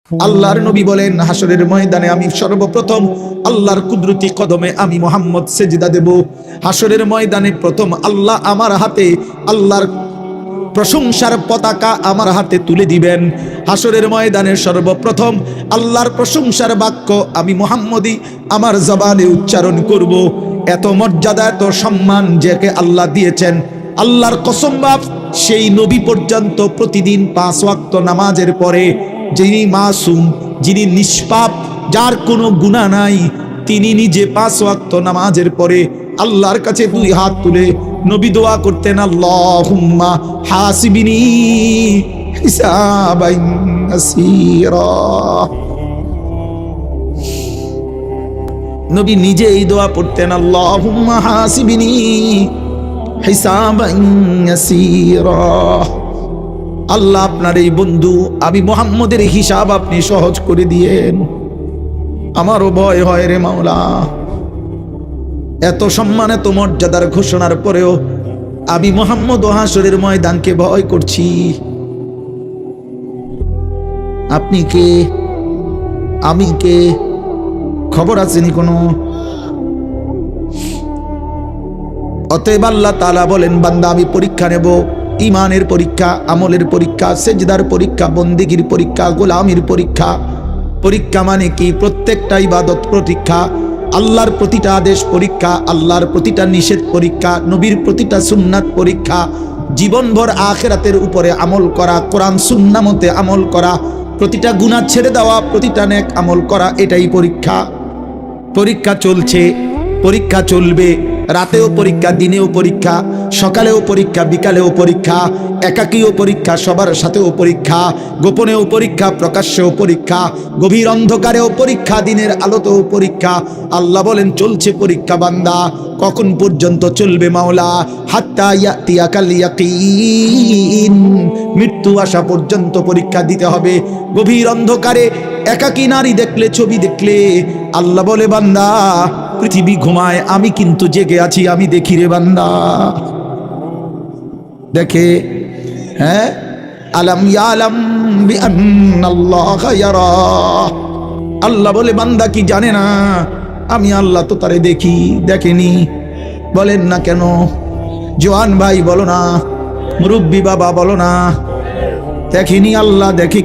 আল্লাহর নবী বলেন, হাসরের ময়দানে আমি সর্বপ্রথম আল্লাহর কুদরতি কদমে আমি মুহাম্মদ সেজদা দেব। হাসরের ময়দানে প্রথম আল্লাহ আমার হাতে আল্লাহর প্রশংসার পতাকা আমার হাতে তুলে দিবেন। হাসরের ময়দানের সর্বপ্রথম আল্লাহর প্রশংসার বাক্য আমি মুহাম্মদই আমার জবানে উচ্চারণ করব। এত মর্যাদা, এত সম্মান যাকে আল্লাহ দিয়েছেন, আল্লাহর কসম বাপ, সেই নবী পর্যন্ত প্রতিদিন 5 ওয়াক্ত নামাজের পরে যিনি মাসুম, যিনি নিষ্পাপ, যার কোনো গুনাহ নাই, তিনি নিজে 5 ওয়াক্ত নামাজের পরে আল্লাহর কাছে 2 হাত তুলে নবী দোয়া করতেন, আল্লাহুম্মা হাসিবিনি হিসাবান ইয়াসীরা। নবী নিজে এই দোয়া পড়তেন, আল্লাহুম্মা হাসিবিনি হিসাবান ইয়াসীরা। আল্লাহ আপনার এই বন্ধু আমি মুহাম্মদের হিসাব আপনি সহজ করে দিয়েন। আমারও ভয় হয় রে মাওলা। এত সম্মান, এত মর্যাদার ঘোষণার পরেও আমি মুহাম্মদ হাসরের ময়দানকে ভয় করছি। আপনি কে? আমি কে? খবর আছেনি কোনো? অতএব আল্লাহ তাআলা বলেন, বান্দা আমি পরীক্ষা নেব, ইমানের পরীক্ষা, আমলের পরীক্ষা, সেজদার পরীক্ষা, বন্দেগীর পরীক্ষা, গোলামির পরীক্ষা। পরীক্ষা মানে কি? প্রত্যেকটা ইবাদত পরীক্ষা, আল্লাহর প্রতিটা আদেশ পরীক্ষা, আল্লাহর প্রতিটা নিষেধ পরীক্ষা, নবীর প্রতিটা সুন্নাত পরীক্ষা, জীবনভর আখিরাতের উপরে আমল করা, কোরআন সুন্নাহ মতে আমল করা, প্রতিটা গুনাহ ছেড়ে দেওয়া, প্রতিটা নেক আমল করা, এটাই পরীক্ষা। পরীক্ষা চলছে, পরীক্ষা চলবে, রাতেও পরীক্ষা, দিনেও পরীক্ষা, সকালেও পরীক্ষা, বিকালেও পরীক্ষা, একাকীও পরীক্ষা, সবার সাথেও পরীক্ষা, গোপনেও পরীক্ষা, প্রকাশ্যেও পরীক্ষা, গভীর অন্ধকারেও পরীক্ষা, দিনের আলোতেও পরীক্ষা। আল্লাহ বলেন, চলছে পরীক্ষা বান্দা। কখন পর্যন্ত চলবে মাওলা? হাত্তা ইয়াতিয়াকাল ইয়াকিন, মৃত্যু আসা পর্যন্ত পরীক্ষা দিতে হবে। গভীর অন্ধকারে একাকী নারী দেখলে, ছবি দেখলে আল্লাহ বলে, বান্দা পৃথিবী ঘুমায়, আমি কিন্তু জেগে আছি, আমি দেখি রে বান্দা। দেখে, হ্যাঁ, আলাম ইয়ালাম বিআন্নাল্লাহা ইয়ারা। আল্লাহ বলে, বান্দা কি জানে না আমি আল্লাহ তো তারে দেখি? দেখেনি? বলেন না কেন? জওয়ান ভাই বলো না, মুরব্বী বাবা বলো না, দেখেনি? আল্লাহ দেখে।